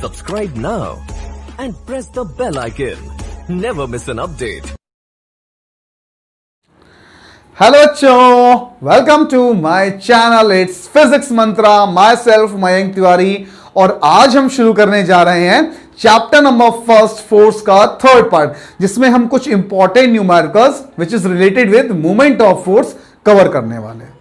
Subscribe now and press the bell icon. Never miss an update. Hello बच्चों, welcome to my channel it's physics Mantra. Myself Mayank Tiwari. और आज हम शुरू करने जा रहे हैं चैप्टर नंबर फर्स्ट, फोर्स का थर्ड पार्ट, जिसमें हम कुछ important numericals which is related with movement of force cover करने वाले हैं।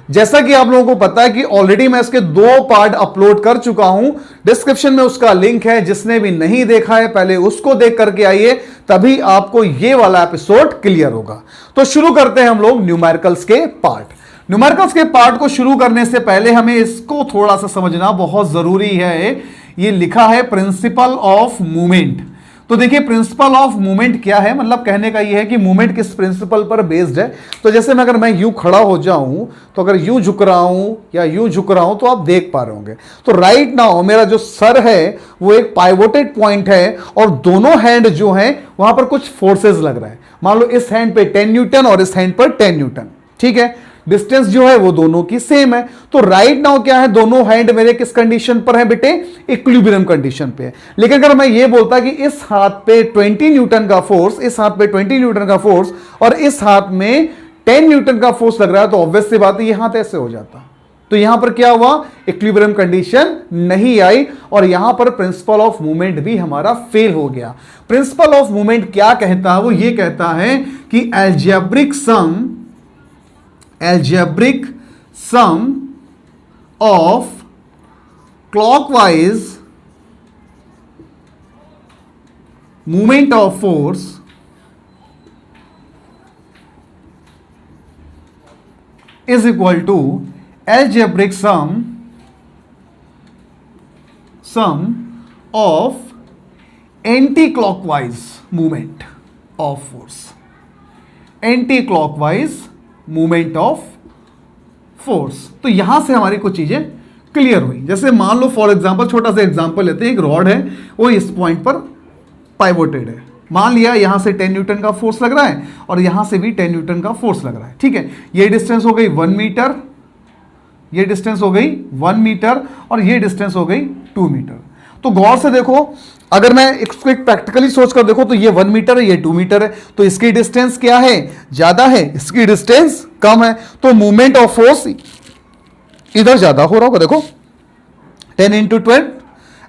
जैसा कि आप लोगों को पता है कि ऑलरेडी मैं इसके 2 पार्ट अपलोड कर चुका हूं, डिस्क्रिप्शन में उसका लिंक है। जिसने भी नहीं देखा है पहले उसको देख करके आइए, तभी आपको ये वाला एपिसोड क्लियर होगा। तो शुरू करते हैं हम लोग न्यूमेरिकल्स के पार्ट। न्यूमेरिकल्स के पार्ट को शुरू करने से पहले हमें इसको थोड़ा सा समझना बहुत जरूरी है। ये लिखा है प्रिंसिपल ऑफ मूवमेंट। तो देखिए प्रिंसिपल ऑफ मूवमेंट क्या है, मतलब कहने का ये है कि मूवमेंट किस प्रिंसिपल पर बेस्ड है। तो जैसे मैं अगर मैं यूं खड़ा हो जाऊं, तो अगर यूं झुक रहा हूं या यूं झुक रहा हूं तो आप देख पा रहे होंगे। तो राइट नाउ मेरा जो सर है वो एक पाइवोटेड पॉइंट है और दोनों हैंड जो है वहां पर कुछ फोर्सेस लग रहा है। मान लो इस हैंड पे 10 न्यूटन और इस हैंड पर 10 न्यूटन, ठीक है। डिस्टेंस जो है वो दोनों की सेम है। तो राइट नाउ क्या है, दोनों हैंड मेरे किस कंडीशन पर है बेटे, इक्विलिब्रियम कंडीशन पे है। लेकिन अगर मैं ये बोलता कि इस हाथ पे 20 न्यूटन का फोर्स, इस हाथ पे 20 न्यूटन का फोर्स और इस हाथ में 10 न्यूटन का फोर्स लग रहा है, तो ऑब्वियस सी बात है ये हाथ ऐसे हो जाता। तो यहां पर क्या हुआ, इक्विलिब्रियम कंडीशन नहीं आई और यहां पर प्रिंसिपल ऑफ मूवमेंट भी हमारा फेल हो गया। प्रिंसिपल ऑफ मूवमेंट क्या कहता है, वो ये कहता है कि algebraic sum of clockwise movement of force is equal to algebraic sum of anti-clockwise movement of force, anti-clockwise movement of force. तो यहां से हमारी कुछ चीजें क्लियर हुई। जैसे मान लो फॉर एग्जांपल, छोटा सा एग्जांपल लेते हैं। एक रॉड है, वो इस पॉइंट पर पाइवोटेड है। मान लिया यहां से 10 न्यूटन का फोर्स लग रहा है और यहां से भी 10 न्यूटन का फोर्स लग रहा है, ठीक है। ये डिस्टेंस हो गई 1 मीटर, ये डिस्टेंस हो गई 1 मीटर और ये डिस्टेंस हो गई 2 मीटर। तो गौर से देखो, अगर मैं इसको एक प्रैक्टिकली सोचकर देखो तो ये 1 मीटर है, ये 2 मीटर है। तो इसकी डिस्टेंस क्या है, ज्यादा है, इसकी डिस्टेंस कम है। तो मूवमेंट ऑफ फोर्स इधर ज्यादा हो रहा होगा। देखो 10 इंटू 12,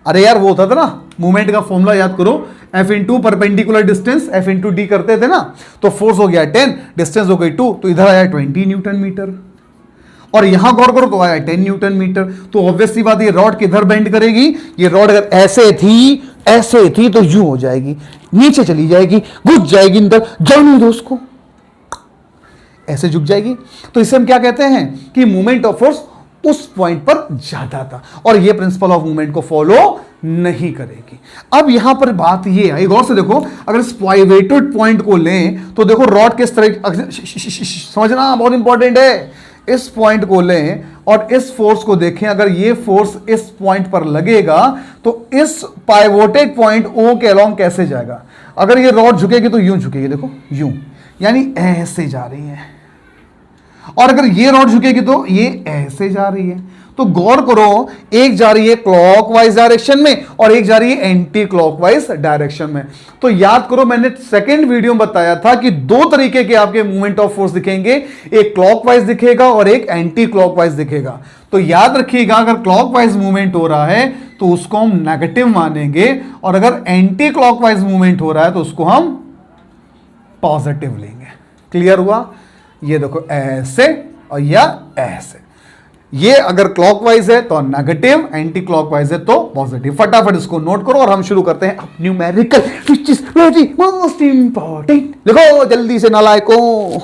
अरे यार वो होता था ना, मूवमेंट का फॉर्मूला याद करो, F into perpendicular distance F into D करते थे ना। तो फोर्स हो गया 10, डिस्टेंस हो गई 2, तो इधर आया 20 न्यूटन मीटर और यहां गौर करो तो आया 10 न्यूटन मीटर। तो ऑब्वियस सी बात, ये रॉड किधर बेंड करेगी, ये रॉड अगर ऐसे थी तो यूं हो जाएगी, नीचे चली जाएगी, घुस जाएगी अंदर, जाने दो उसको, ऐसे झुक जाएगी। तो इसे हम क्या कहते हैं कि मूवमेंट ऑफ फोर्स उस पॉइंट पर ज्यादा था और ये प्रिंसिपल ऑफ मूवमेंट को फॉलो नहीं करेगी। अब यहां पर बात ये आई, गौर से देखो, अगर इस पाइवोटेड पॉइंट को लें तो देखो रॉड किस तरह, समझना बहुत इंपॉर्टेंट है। इस पॉइंट को लें और इस फोर्स को देखें, अगर ये फोर्स इस पॉइंट पर लगेगा तो इस पाइवोटेड पॉइंट O के अलोंग कैसे जाएगा। अगर ये रॉड झुकेगी तो यूं झुकेगी, देखो यूं, यानी ऐसे जा रही है। और अगर ये रॉड झुकेगी तो ये ऐसे जा रही है। तो गौर करो, एक जा रही है क्लॉकवाइज डायरेक्शन में और एक जा रही है एंटी क्लॉकवाइज डायरेक्शन में। तो याद करो, मैंने सेकंड वीडियो में बताया था कि 2 तरीके के आपके मूवमेंट ऑफ फोर्स दिखेंगे, एक क्लॉकवाइज दिखेगा और एक एंटी क्लॉकवाइज दिखेगा। तो याद रखिएगा, अगर क्लॉकवाइज मूवमेंट हो रहा है तो उसको हम नेगेटिव मानेंगे और अगर एंटी क्लॉकवाइज मूवमेंट हो रहा है तो उसको हम पॉजिटिव लेंगे। क्लियर हुआ? ये देखो ऐसे और या ऐसे, ये अगर क्लॉकवाइज है तो नेगेटिव, एंटी क्लॉकवाइज है तो पॉजिटिव। फटाफट इसको नोट करो और हम शुरू करते हैं numerical which is very most important. देखो जल्दी से नालायकों।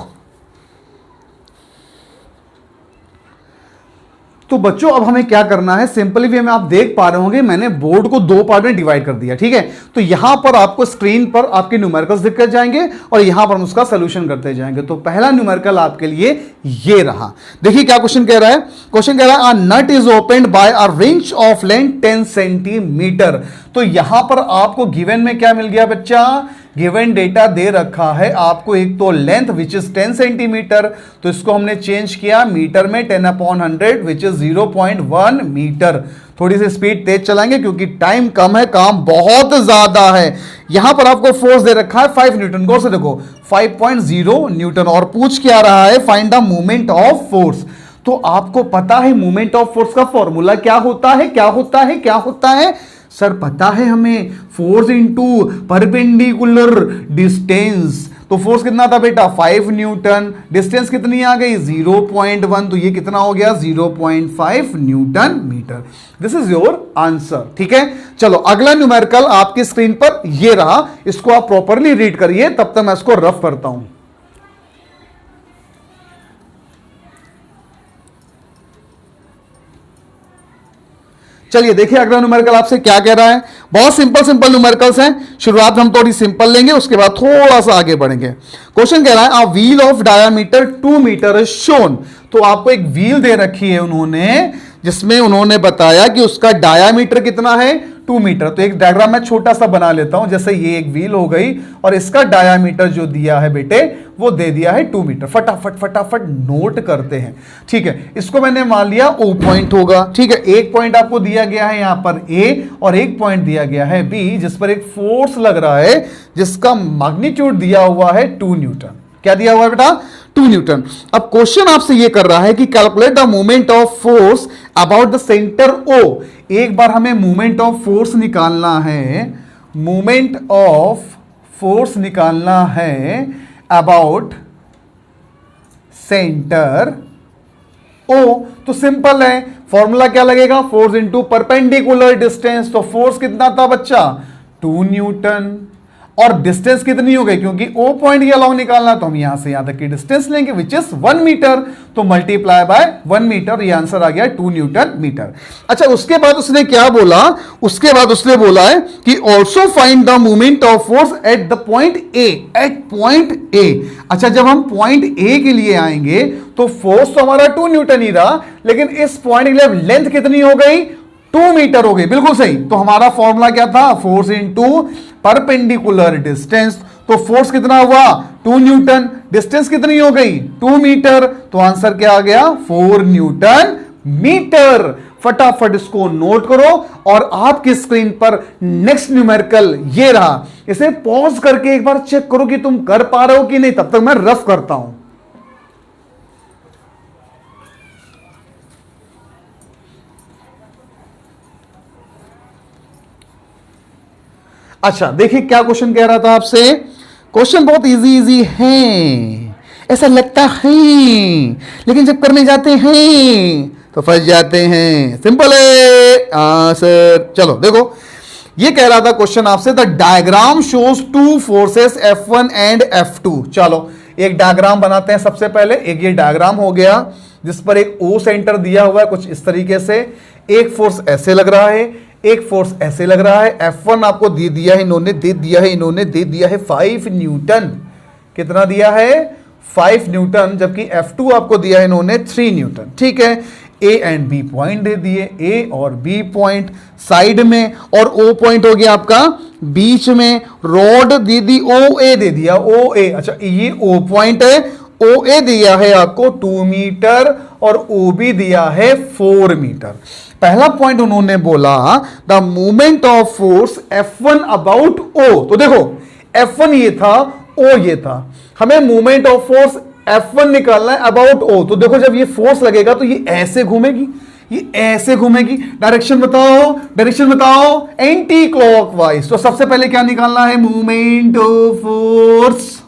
तो बच्चों अब हमें क्या करना है, सिंपली वे में आप देख पा रहे होंगे मैंने बोर्ड को 2 पार्ट में डिवाइड कर दिया, ठीक है। तो यहां पर आपको स्क्रीन पर आपके न्यूमेरिकल्स दिख जाएंगे और यहां पर हम उसका सोल्यूशन करते जाएंगे। तो पहला न्यूमेरिकल आपके लिए ये रहा। देखिए क्या क्वेश्चन कह रहा है, क्वेश्चन कह रहा है a nut is opened by a wrench of length 10 centimetre. तो यहां पर आपको गिवन में क्या मिल गया बच्चा, गिवन डेटा दे रखा है आपको, एक तो लेंथ विच इज 10 सेंटीमीटर, तो इसको हमने चेंज किया मीटर में 10/100 विच इज 0.1 मीटर। थोड़ी सी स्पीड तेज चलाएंगे क्योंकि टाइम कम है, काम बहुत ज्यादा है। यहां पर आपको फोर्स दे रखा है 5 न्यूटन, गौर से देखो 5.0 न्यूटन, और पूछ क्या रहा है, find the moment of force. तो आपको पता है मोमेंट ऑफ फोर्स का फॉर्मूला क्या होता है, क्या होता है, क्या होता है सर, पता है हमें, फोर्स इंटू परपेंडिकुलर डिस्टेंस। तो फोर्स कितना था बेटा 5 न्यूटन, डिस्टेंस कितनी आ गई 0.1, तो ये कितना हो गया 0.5 newton metre. This is your answer, ठीक है। चलो अगला न्यूमेरिकल आपकी स्क्रीन पर ये रहा, इसको आप प्रॉपरली रीड करिए, तब तक मैं इसको रफ करता हूं। चलिए देखिए अगला न्यूमेरिकल आपसे क्या कह रहा है। बहुत सिंपल सिंपल न्यूमेरिकल्स हैं, शुरुआत हम थोड़ी सिंपल लेंगे, उसके बाद थोड़ा सा आगे बढ़ेंगे। क्वेश्चन कह रहा है a wheel of diameter 2 metre is shown. तो आपको एक व्हील दे रखी है उन्होंने, जिसमें उन्होंने बताया कि उसका डायामीटर कितना है 2 मीटर। तो एक डायग्राम मैं छोटा सा बना लेता हूं, जैसे ये एक व्हील हो गई और इसका डायामीटर जो दिया है बेटे वो दे दिया है 2 मीटर। फटाफट फटाफट नोट करते हैं, ठीक है। इसको मैंने मान लिया O पॉइंट होगा, ठीक है। एक पॉइंट आपको दिया गया है यहां पर A और एक पॉइंट दिया गया है B, जिस पर एक फोर्स लग रहा है जिसका मैग्नीट्यूड दिया हुआ है 2 न्यूटन। क्या दिया हुआ है बेटा 2 न्यूटन। अब क्वेश्चन आपसे यह कर रहा है कि calculate the moment of force about the centre O। एक बार हमें मोमेंट ऑफ फोर्स निकालना है, मोमेंट ऑफ फोर्स निकालना है अबाउट सेंटर O। तो सिंपल है, फॉर्मूला क्या लगेगा, फोर्स इंटू परपेंडिकुलर डिस्टेंस। तो फोर्स कितना था बच्चा 2 न्यूटन, और डिस्टेंस कितनी हो गई, क्योंकि O पॉइंट के अलॉन्ग निकालना, तो हम यहां से यहां तक की डिस्टेंस लेंगे विच इज 1 मीटर। तो मल्टीप्लाई बाय 1 मीटर, ये आंसर आ गया 2 न्यूटन मीटर। अच्छा उसके बाद उसने क्या बोला, उसके बाद उसने बोला है कि also find the moment of force at the point A, at point A. अच्छा जब हम पॉइंट ए के लिए आएंगे तो फोर्स तो हमारा 2 न्यूटन ही रहा, लेकिन इस पॉइंट के लिए लेंथ कितनी हो गई 2 मीटर हो गई, बिल्कुल सही। तो हमारा फॉर्मूला क्या था, फोर्स इनटू परपेंडिकुलर डिस्टेंस। तो फोर्स कितना हुआ 2 न्यूटन, डिस्टेंस कितनी हो गई 2 मीटर, तो आंसर क्या आ गया 4 न्यूटन मीटर। फटाफट इसको नोट करो और आपकी स्क्रीन पर नेक्स्ट न्यूमेरिकल ये रहा। इसे पॉज करके एक बार चेक करो कि तुम कर पा रहे हो कि नहीं, तब तक मैं रफ करता हूं। अच्छा देखिए क्या क्वेश्चन कह रहा था आपसे, क्वेश्चन बहुत इजी इजी है, ऐसा लगता है, लेकिन जब करने जाते हैं तो फंस जाते हैं। सिंपल है आंसर। चलो देखो ये कह रहा था क्वेश्चन आपसे, the diagram shows 2 forces F1 and F2। चलो एक डायग्राम बनाते हैं सबसे पहले। एक ये डायग्राम हो गया जिस पर एक O सेंटर दिया हुआ है कुछ इस तरीके से, एक फोर्स ऐसे लग रहा है, एक फोर्स ऐसे लग रहा है। F1 आपको दे दिया है इन्होंने, दे दिया है 5 न्यूटन। कितना दिया है 5 न्यूटन, जबकि F2 आपको दिया है इन्होंने 3 न्यूटन, ठीक है। A एंड B पॉइंट दे दिए, A और B पॉइंट साइड में, और O पॉइंट हो गया आपका बीच में। रॉड दे दी OA दे दिया OA। अच्छा ये O पॉइंट है, OA दिया है आपको 2 मीटर और OB दिया है 4 मीटर। पहला पॉइंट उन्होंने बोला the movement of force F1 about O। तो देखो F1 ये था, O ये था, हमें मूवमेंट ऑफ फोर्स F1 निकालना है अबाउट O। तो देखो जब ये फोर्स लगेगा तो ये ऐसे घूमेगी, ये ऐसे घूमेगी। डायरेक्शन बताओ, डायरेक्शन बताओ, एंटी क्लॉकवाइज। तो सबसे पहले क्या निकालना है, movement of force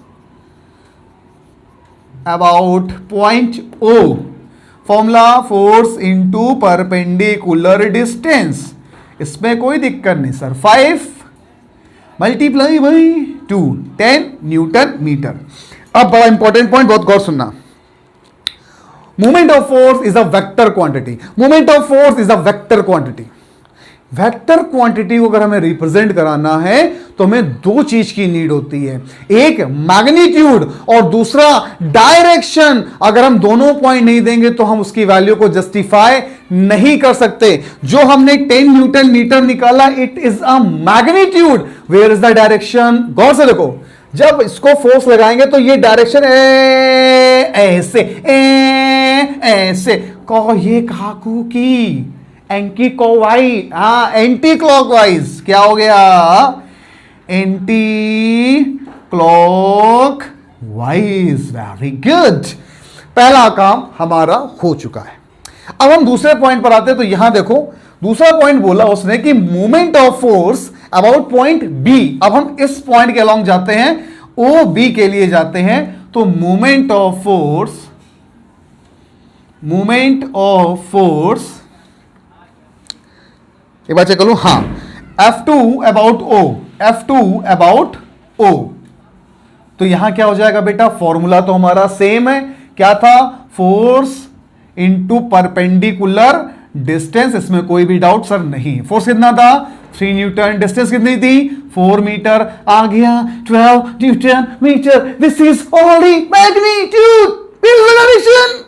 about point O। Formula force into perpendicular distance, इसमें कोई दिक्कत नहीं sir. 5 multiply by 2 10 newton metre. अब बड़ा इंपॉर्टेंट पॉइंट, बहुत गौर सुनना, movement of force is a vector quantity. Movement of force is a vector quantity. Vector quantity को अगर हमें रिप्रेजेंट कराना है तो हमें 2 चीज की नीड होती है, एक मैग्नीट्यूड और दूसरा डायरेक्शन। अगर हम दोनों पॉइंट नहीं देंगे तो हम उसकी वैल्यू को जस्टिफाई नहीं कर सकते। जो हमने 10 न्यूटन मीटर निकाला, it is a magnitude. Where is the direction, गौर से देखो, जब इसको फोर्स लगाएंगे तो ये डायरेक्शन ऐसे ऐसे कहो, ये काकू की एंटी क्लॉकवाइज, हाँ एंटी क्लॉकवाइज, क्या हो गया, एंटी क्लॉकवाइज। वेरी गुड, पहला काम हमारा हो चुका है। अब हम दूसरे पॉइंट पर आते हैं। तो यहां देखो दूसरा पॉइंट बोला उसने कि movement of force about point B. अब हम इस पॉइंट के अलॉन्ग जाते हैं, ओ बी के लिए जाते हैं। तो movement of force, movement of force एक बार चेक कर लो, हाँ F2 about O, F2 about O। तो यहां क्या हो जाएगा बेटा, फॉर्मूला तो हमारा सेम है, क्या था, फोर्स इंटू परपेंडिकुलर डिस्टेंस, इसमें कोई भी डाउट सर नहीं। फोर्स कितना था, 3 न्यूटन, डिस्टेंस कितनी थी, 4 मीटर, आ गया 12 newton metre. This is only magnitude, where is the direction,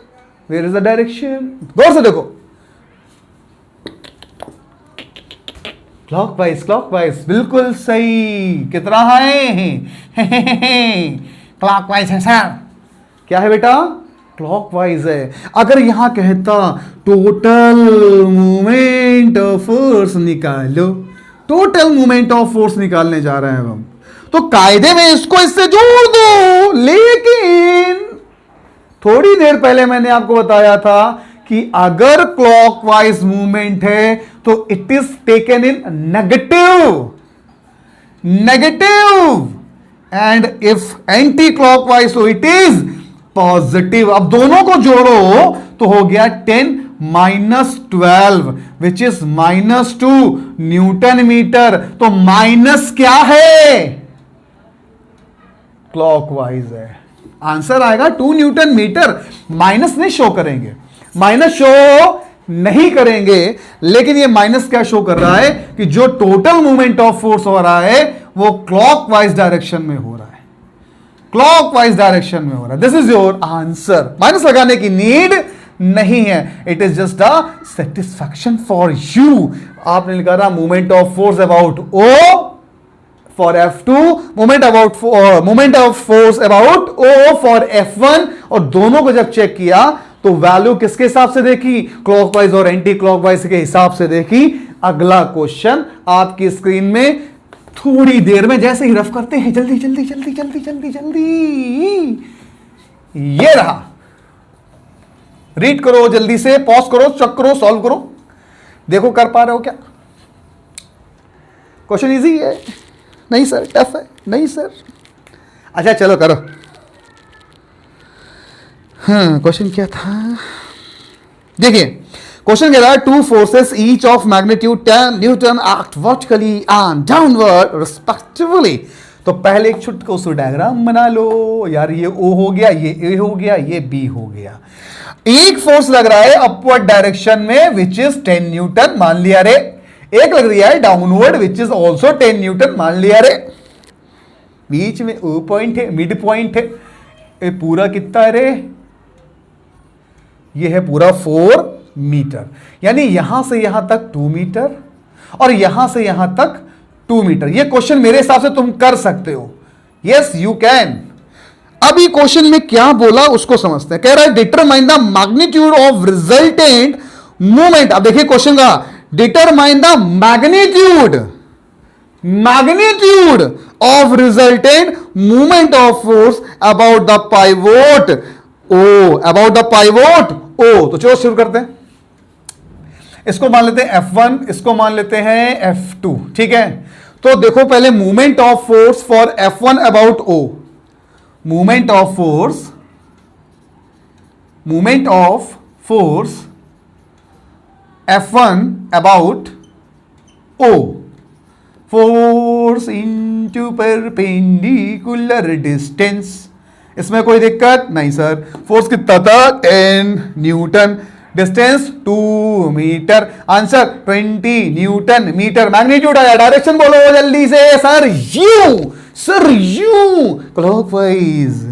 where is the direction, गौर से देखो, क्लॉकवाइज, क्लॉकवाइज, बिल्कुल सही। कितना है, क्लॉकवाइज है सर, क्या है बेटा, क्लॉकवाइज है। अगर यहां कहता टोटल मूवमेंट ऑफ फोर्स निकालो, टोटल मूवमेंट ऑफ फोर्स निकालने जा रहे हैं हम, तो कायदे में इसको इससे जोड़ दो। लेकिन थोड़ी देर पहले मैंने आपको बताया था कि अगर क्लॉकवाइज मूवमेंट है तो it is taken in negative, negative, and if anti clockwise तो इट इज पॉजिटिव। अब दोनों को जोड़ो तो हो गया 10 minus 12 which is -2 newton metre. तो माइनस क्या है, क्लॉकवाइज है। आंसर आएगा 2 न्यूटन मीटर। माइनस नहीं शो करेंगे, माइनस शो नहीं करेंगे, लेकिन ये माइनस क्या शो कर रहा है कि जो टोटल मूवमेंट ऑफ फोर्स हो रहा है वो क्लॉकवाइज डायरेक्शन में हो रहा है, क्लॉकवाइज डायरेक्शन में हो रहा है। This is your answer. Minus लगाने की नीड नहीं है, it is just a satisfaction for you. आपने लिखा था movement of force about O for F2, movement of force about O for F1, और दोनों को जब चेक किया तो वैल्यू किसके हिसाब से देखी, क्लॉकवाइज और एंटी क्लॉकवाइज के हिसाब से देखी। अगला क्वेश्चन आपकी स्क्रीन में थोड़ी देर में जैसे ही रफ करते हैं, जल्दी जल्दी जल्दी जल्दी जल्दी जल्दी, ये रहा। रीड करो जल्दी से, पॉज करो, चेक करो, सॉल्व करो, देखो कर पा रहे हो क्या। क्वेश्चन इजी है, नहीं सर टफ है, नहीं सर, अच्छा चलो करो। हाँ क्वेश्चन क्या था, देखिए क्वेश्चन कह रहा है, two forces each of magnitude 10 Newton act vertically and downward respectively. तो पहले एक छोटा सा डायग्राम बना लो यार, ये O हो गया, ये A हो गया, ये B हो गया। एक फोर्स लग रहा है अपवर्ड डायरेक्शन में विच इज 10 न्यूटन मान लिया रे, एक लग रही है downward which is also 10 Newton मान लिया रे। बीच में O पॉइंट है, मिड पॉइंट है, ये पूरा कितना है रे, ये है पूरा 4 मीटर, यानी यहां से यहां तक 2 मीटर और यहां से यहां तक 2 मीटर। ये क्वेश्चन मेरे हिसाब से तुम कर सकते हो, यस यू कैन। अभी क्वेश्चन में क्या बोला उसको समझते हैं। कह रहा है determine the magnitude of resultant movement. अब देखिए क्वेश्चन का, determine the magnitude, magnitude of resultant movement of force about the pivot O, about the pivot O। तो चलो शुरू करते हैं, इसको मान लेते हैं F1, इसको मान लेते हैं F2, ठीक है। तो देखो पहले movement of force for F1 about O, movement of force, movement of force F1 about O, force into perpendicular distance. इसमें कोई दिक्कत नहीं सर, फोर्स कितना था 10 newton, distance 2 metre, answer 20 newton metre. Magnitude आया, डायरेक्शन बोलो जल्दी से sir, you sir, you clockwise,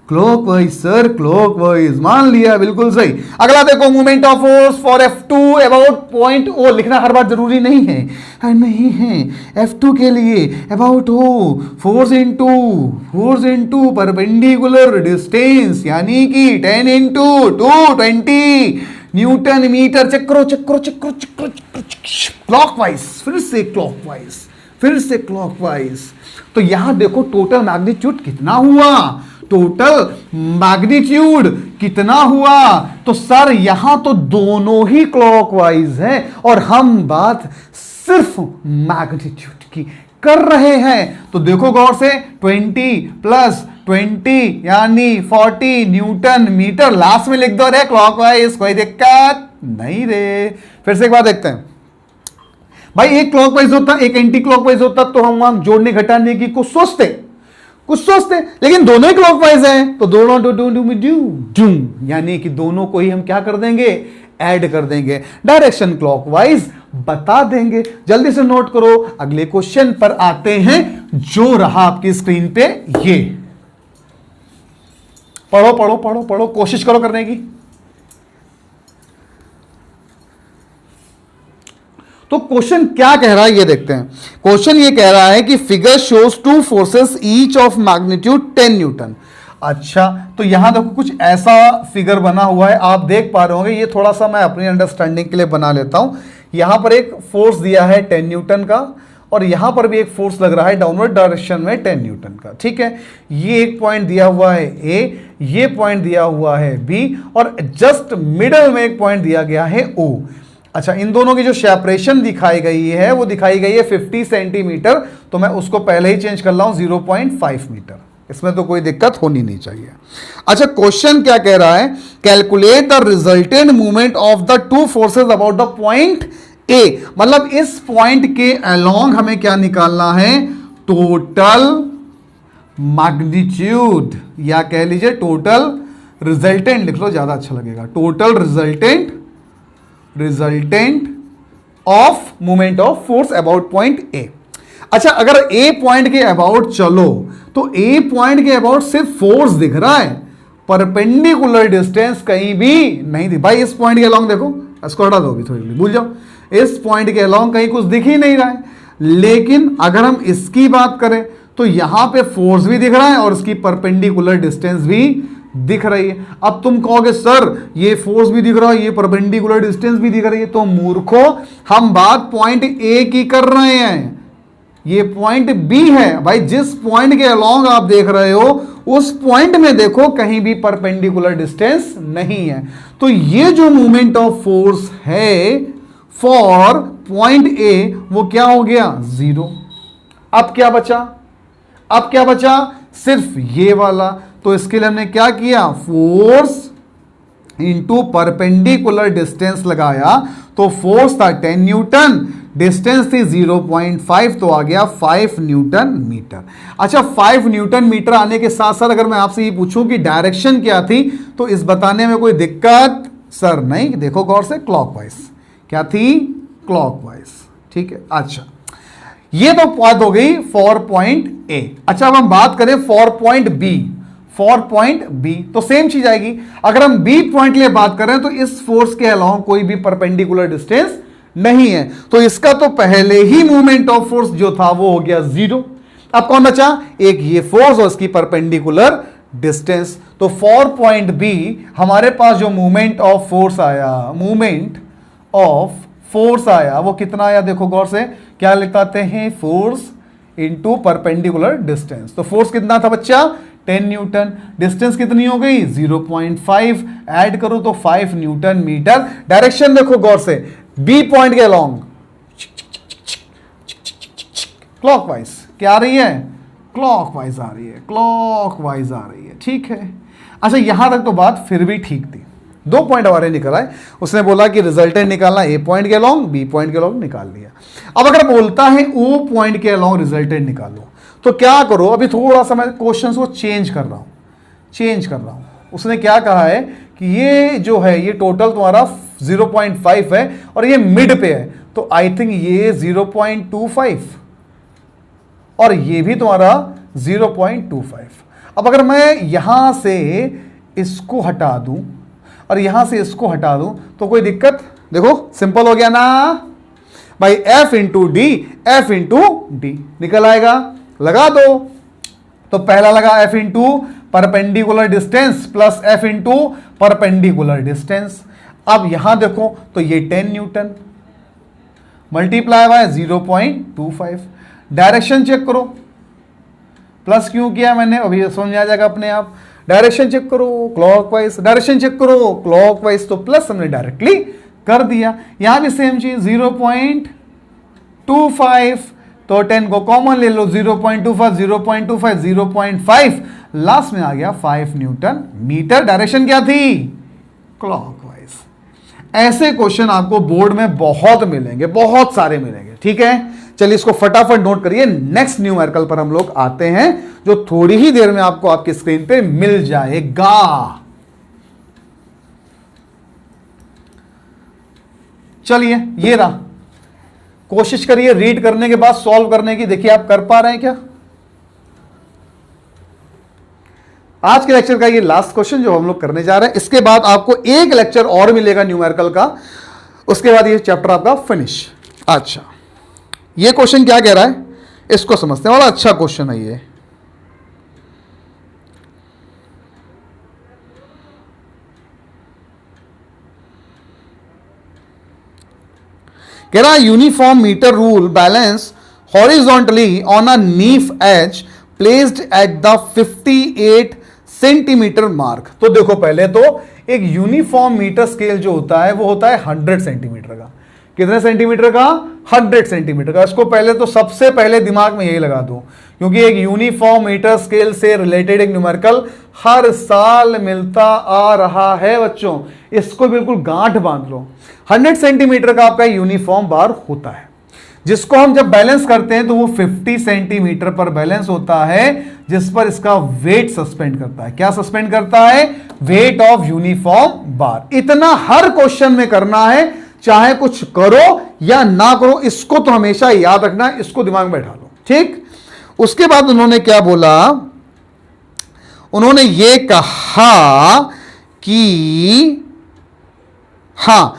clockwise sir, clockwise मान लिया, बिल्कुल सही। अगला देखो, movement of force for F2 about point O। लिखना हर बार जरूरी नहीं है, नहीं है। F2 के लिए about O, force into perpendicular distance, यानी कि 10 इंटू 2 20 न्यूटन मीटर, चेक करो चेक करो चेक करो चेक करो क्लॉकवाइज, फिर से क्लॉकवाइज, फिर से क्लॉकवाइज। तो यहां देखो टोटल मैग्नीट्यूड कितना हुआ, टोटल मैग्नीट्यूड कितना हुआ। तो सर यहां तो दोनों ही क्लॉकवाइज है और हम बात सिर्फ मैग्नीट्यूड की कर रहे हैं। तो देखो गौर से 20 प्लस 20 यानी 40 न्यूटन मीटर, लास्ट में लिख दो रे क्लॉकवाइज, कोई दिक्कत नहीं रे। फिर से एक बार देखते हैं भाई, एक क्लॉकवाइज होता एक एंटी क्लॉकवाइज होता तो हम वहां जोड़ने घटाने की कुछ सोचते, लेकिन दोनों ही क्लॉकवाइज हैं तो दोनों डू यानी कि दोनों को ही हम क्या कर देंगे, ऐड कर देंगे, डायरेक्शन क्लॉकवाइज बता देंगे। जल्दी से नोट करो, अगले क्वेश्चन पर आते हैं जो रहा आपकी स्क्रीन पे। ये पढ़ो पढ़ो पढ़ो पढ़ो, कोशिश करो करने की। तो क्वेश्चन क्या कह रहा है ये देखते हैं। क्वेश्चन ये कह रहा है कि figure shows two forces each of magnitude 10 Newton. अच्छा, तो यहां देखो कुछ ऐसा फिगर बना हुआ है, आप देख पा रहे होंगे। ये थोड़ा सा मैं अपनी अंडरस्टैंडिंग के लिए बना लेता हूं। यहां पर एक फोर्स दिया है 10 न्यूटन का और यहां पर भी एक फोर्स लग रहा है डाउनवर्ड डायरेक्शन में 10 न्यूटन का, ठीक है। ये एक पॉइंट दिया हुआ है ए, ये पॉइंट दिया हुआ है बी और जस्ट मिडल में एक पॉइंट दिया गया है ओ। अच्छा, इन दोनों की जो सेपरेशन दिखाई गई है वो दिखाई गई है 50 सेंटीमीटर, तो मैं उसको पहले ही चेंज कर रहा हूं 0.5 मीटर। इसमें तो कोई दिक्कत होनी नहीं चाहिए। अच्छा, क्वेश्चन क्या कह रहा है, calculate the resultant movement of the two forces about the point ए। मतलब इस पॉइंट के अलोंग हमें क्या निकालना है, टोटल मैग्नीट्यूड या कह लीजिए टोटल रिजल्टेंट, लिख लो ज्यादा अच्छा लगेगा, total resultant of movement of force about point A. अच्छा, अगर ए पॉइंट के अबाउट चलो तो ए पॉइंट के अबाउट सिर्फ फोर्स दिख रहा है, परपेंडिकुलर डिस्टेंस कहीं भी नहीं दिख। भाई इस पॉइंट के अलोंग देखो, इसको हटा दो, थोड़ी भूल जाओ, इस पॉइंट के अलोंग कहीं कुछ दिख ही नहीं रहा है। लेकिन अगर हम इसकी बात करें तो यहां पे फोर्स भी दिख रहा है और इसकी परपेंडिकुलर डिस्टेंस भी दिख रही है। अब तुम कहोगे सर ये फोर्स भी दिख रहा है, ये परपेंडिकुलर डिस्टेंस भी दिख रही है, तो मूर्खो हम बात पॉइंट ए की कर रहे हैं, ये पॉइंट बी है। भाई जिस पॉइंट के अलोंग आप देख रहे हो उस पॉइंट में देखो कहीं भी परपेंडिकुलर डिस्टेंस नहीं है। तो ये जो मूवमेंट ऑफ फोर्स है फॉर पॉइंट ए वो क्या हो गया, 0। अब क्या बचा, सिर्फ ये वाला। तो इसके लिए हमने क्या किया, फोर्स इंटू परपेंडिकुलर डिस्टेंस लगाया। तो फोर्स था 10 न्यूटन, डिस्टेंस थी 0.5, तो आ गया 5 न्यूटन मीटर। अच्छा, 5 न्यूटन मीटर आने के साथ साथ अगर मैं आपसे ये पूछूं कि डायरेक्शन क्या थी, तो इस बताने में कोई दिक्कत सर नहीं। देखो गौर से, क्लॉकवाइज क्या थी, क्लॉकवाइज, ठीक है। अच्छा, ये तो बात हो गई फॉर पॉइंट ए। अच्छा, अब हम बात करें for point B. For point B तो सेम चीज आएगी। अगर हम बी पॉइंट के लिए बात करें तो इस फोर्स के अलावा कोई भी परपेंडिकुलर डिस्टेंस नहीं है, तो इसका तो पहले ही मूवमेंट ऑफ फोर्स जो था वो हो गया 0। अब कौन बचा, एक ये फोर्स और इसकी परपेंडिकुलर डिस्टेंस। तो फॉर पॉइंट बी हमारे पास जो मूवमेंट ऑफ फोर्स आया, मूवमेंट ऑफ फोर्स आया वो कितना आया, देखो गौर से, क्या लिखते हैं, फोर्स इंटू परपेंडिकुलर डिस्टेंस। तो फोर्स कितना था बच्चा, 10 न्यूटन, डिस्टेंस कितनी हो गई 0.5, ऐड करो तो 5 न्यूटन मीटर। डायरेक्शन देखो गौर से, बी पॉइंट के अलोंग क्लॉकवाइज क्या आ रही है, क्लॉकवाइज आ रही है, क्लॉकवाइज आ रही है, ठीक है। अच्छा, यहां तक तो बात फिर भी ठीक थी। 2 पॉइंट हमारे निकल आए, उसने बोला कि रिजल्टेंट निकालना ए पॉइंट के अलोंग, बी पॉइंट के अलोंग, निकाल लिया। अब अगर बोलता है ओ पॉइंट के अलोंग रिजल्टेंट निकालो, तो क्या करो, अभी थोड़ा सा मैं क्वेश्चन को चेंज कर रहा हूं। उसने क्या कहा है कि ये जो है ये टोटल तुम्हारा 0.5 है और ये मिड पे है, तो आई थिंक ये 0.25 और ये भी तुम्हारा 0.25। अब अगर मैं यहां से इसको हटा दूं और यहां से इसको हटा दूं तो कोई दिक्कत, देखो सिंपल हो गया ना भाई, F इंटू डी निकल आएगा, लगा दो। तो पहला लगा F into perpendicular distance plus F into perpendicular distance. अब यहां देखो तो ये 10 newton multiply by 0.25। Direction check करो, प्लस क्यों किया मैंने अभी समझ आ जाएगा अपने आप। डायरेक्शन चेक करो क्लॉकवाइज, डायरेक्शन चेक करो क्लॉकवाइज, तो प्लस हमने डायरेक्टली कर दिया। यहां भी सेम चीज 0.25, तो 10 को कॉमन ले लो, 0.25 0.25 0.5, लास्ट में आ गया 5 न्यूटन मीटर। डायरेक्शन क्या थी? क्लॉकवाइज। ऐसे क्वेश्चन आपको बोर्ड में बहुत मिलेंगे, बहुत सारे मिलेंगे, ठीक है। चलिए इसको फटाफट नोट करिए। नेक्स्ट न्यूमेरिकल पर हम लोग आते हैं, जो थोड़ी ही देर में आपको आपकी स्क्रीन पे मिल जाएगा। चलिए ये रहा, कोशिश करिए रीड करने के बाद सॉल्व करने की। देखिए आप कर पा रहे हैं क्या? आज के लेक्चर का ये लास्ट क्वेश्चन जो हम लोग करने जा रहे हैं, इसके बाद आपको एक लेक्चर और मिलेगा न्यूमेरिकल का, उसके बाद ये चैप्टर आपका फिनिश। अच्छा, ये क्वेश्चन क्या कह रहा है इसको समझते हैं, बड़ा अच्छा क्वेश्चन है ये। कह रहा है uniform metre rule balance horizontally on a knife edge placed at the 58 centimetre mark. तो देखो पहले तो एक यूनिफॉर्म मीटर स्केल जो होता है वो होता है 100 सेंटीमीटर का। कितने सेंटीमीटर का? 100 सेंटीमीटर का। इसको पहले तो सबसे पहले दिमाग में यही लगा दो, क्योंकि एक यूनिफॉर्म मीटर स्केल से रिलेटेड एक न्यूमेरिकल हर साल मिलता आ रहा है बच्चों, इसको बिल्कुल गांठ बांध लो। 100 सेंटीमीटर का आपका यूनिफॉर्म बार होता है, जिसको हम जब बैलेंस करते हैं तो वो 50 सेंटीमीटर पर बैलेंस होता है, जिस पर इसका वेट सस्पेंड करता है। क्या सस्पेंड करता है? वेट ऑफ यूनिफॉर्म बार। इतना हर क्वेश्चन में करना है, चाहे कुछ करो या ना करो, इसको तो हमेशा याद रखना, इसको दिमाग में बैठा लो, ठीक। उसके बाद उन्होंने क्या बोला? उन्होंने ये कहा कि हाँ,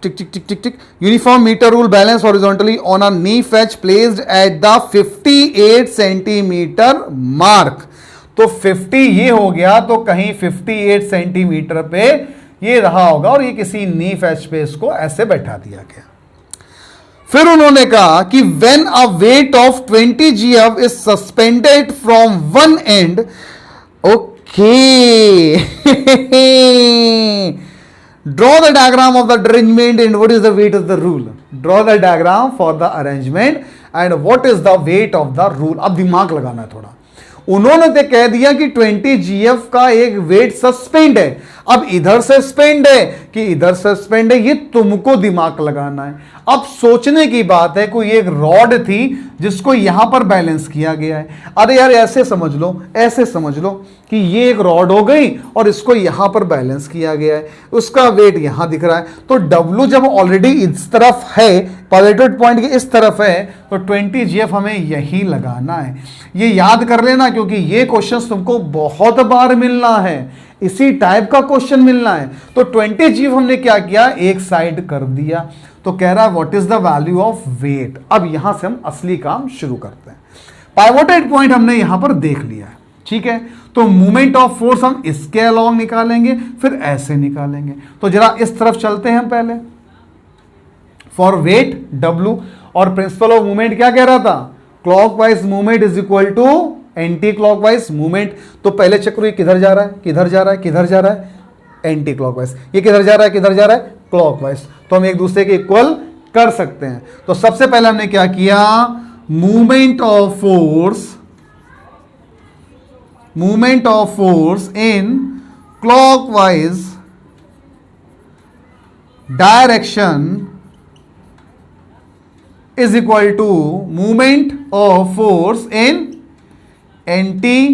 tick tick tick tick tick, uniform metre rule balance horizontally on a knife edge placed at the 58 centimetre mark. तो 50 ये हो गया, तो कहीं 58 सेंटीमीटर पे ये रहा होगा, और ये किसी नीफ एज पे इसको ऐसे बैठा दिया गया। फिर उन्होंने कहा कि when a weight of 20 GF is suspended from one and, okay, draw the diagram of the arrangement and what is the weight of the rule. Draw the diagram for the arrangement and what is the weight of the rule. अब दिमाग लगाना है थोड़ा। उन्होंने तो कह दिया कि 20 GF का एक वेट सस्पेंड है, अब इधर सस्पेंड है कि इधर सस्पेंड है, ये तुमको दिमाग लगाना है। अब सोचने की बात है, कोई एक रॉड थी जिसको यहां पर बैलेंस किया गया है। अरे यार ऐसे समझ लो, ऐसे समझ लो कि ये एक रॉड हो गई और इसको यहां पर बैलेंस किया गया है, उसका वेट यहां दिख रहा है। तो W जब ऑलरेडी इस तरफ है, पॉजिटिव पॉइंट के इस तरफ है, तो 20 GF हमें यही लगाना है। ये याद कर लेना, क्योंकि ये क्वेश्चन तुमको बहुत बार मिलना है, इसी टाइप का क्वेश्चन मिलना है। तो 20 GF हमने क्या किया? एक साइड कर दिया। तो कह रहा है what is the value of weight. अब यहां से हम असली काम शुरू करते हैं। पाइवोटेड पॉइंट हमने यहां पर देख लिया है, ठीक है। तो मूवमेंट ऑफ फोर्स हम इसके अलोंग निकालेंगे, फिर ऐसे निकालेंगे। तो जरा इस तरफ चलते हैं हम पहले। फॉर वेट W, और प्रिंसिपल ऑफ मूवमेंट क्या कह रहा था? Clockwise movement is equal to anti clockwise movement. तो पहले चेक करो ये किधर जा रहा है, किधर जा रहा है, किधर जा रहा है? Anti clockwise. ये किधर जा रहा है, किधर जा रहा है? क्लॉकवाइज। तो हम एक दूसरे के इक्वल कर सकते हैं। तो सबसे पहले हमने क्या किया? Movement of force in clockwise direction is equal to movement of force in anti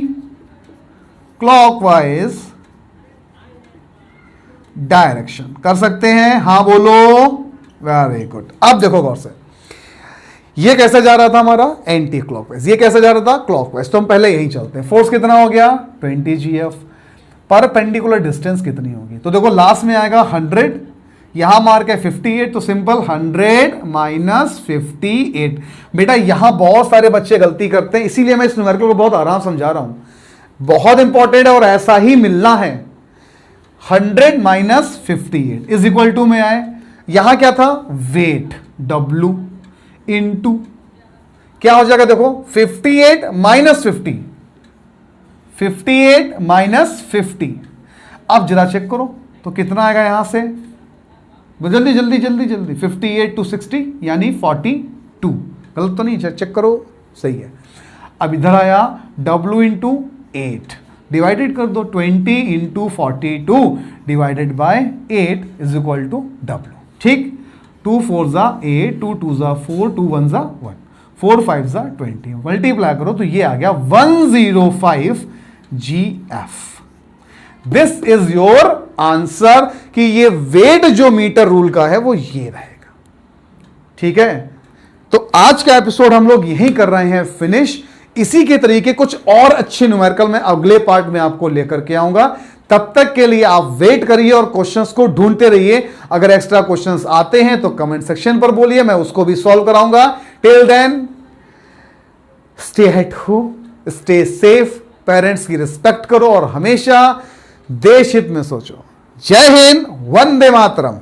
clockwise direction. कर सकते हैं? हाँ बोलो, वेरी गुड। अब देखो गौर से, ये कैसा जा रहा था हमारा? Anti clockwise. ये कैसा जा रहा था? क्लॉकवाइज। तो हम पहले यही चलते हैं। फोर्स कितना हो गया? 20 GF। परपेंडिकुलर डिस्टेंस कितनी होगी? तो देखो लास्ट में आएगा 100, यहां मार्क है 58, तो सिंपल 100 माइनस 58। बेटा यहां बहुत सारे बच्चे गलती करते हैं, इसीलिए मैं इस न्यूमेरिकल को बहुत आराम समझा रहा हूं। बहुत इंपॉर्टेंट है और ऐसा ही मिलना है। 100 माइनस 58 इज इक्वल टू में आए, यहां क्या था वेट W इंटू क्या हो जाएगा देखो 58 माइनस 50, 58 माइनस 50। अब जरा चेक करो तो कितना आएगा यहां से, जल्दी जल्दी जल्दी जल्दी, 58 टू 60 यानी 42, गलत तो नहीं, चेक करो सही है। अब इधर आया W इंटू 8 डिवाइडेड कर दो, 20 into 42 divided by 8 is equal to W। ठीक, 2 4 जा 8, 2 2 जा 4, 2 1 जा 1, 4 5 जा 20, मल्टीप्लाई करो तो ये आ गया 105 GF। This is your answer कि ये वेट जो मीटर रूल का है वो ये रहेगा। ठीक है, तो आज का एपिसोड हम लोग यही कर रहे हैं फिनिश। इसी के तरीके कुछ और अच्छे न्यूमेरिकल में अगले पार्ट में आपको लेकर के आऊंगा। तब तक के लिए आप वेट करिए और क्वेश्चंस को ढूंढते रहिए। अगर एक्स्ट्रा क्वेश्चंस आते हैं तो कमेंट सेक्शन पर बोलिए, मैं उसको भी सॉल्व कराऊंगा। Till then stay at home, stay safe, parents की रिस्पेक्ट करो और हमेशा देश हित में सोचो। जय हिंद, वंदे मातरम।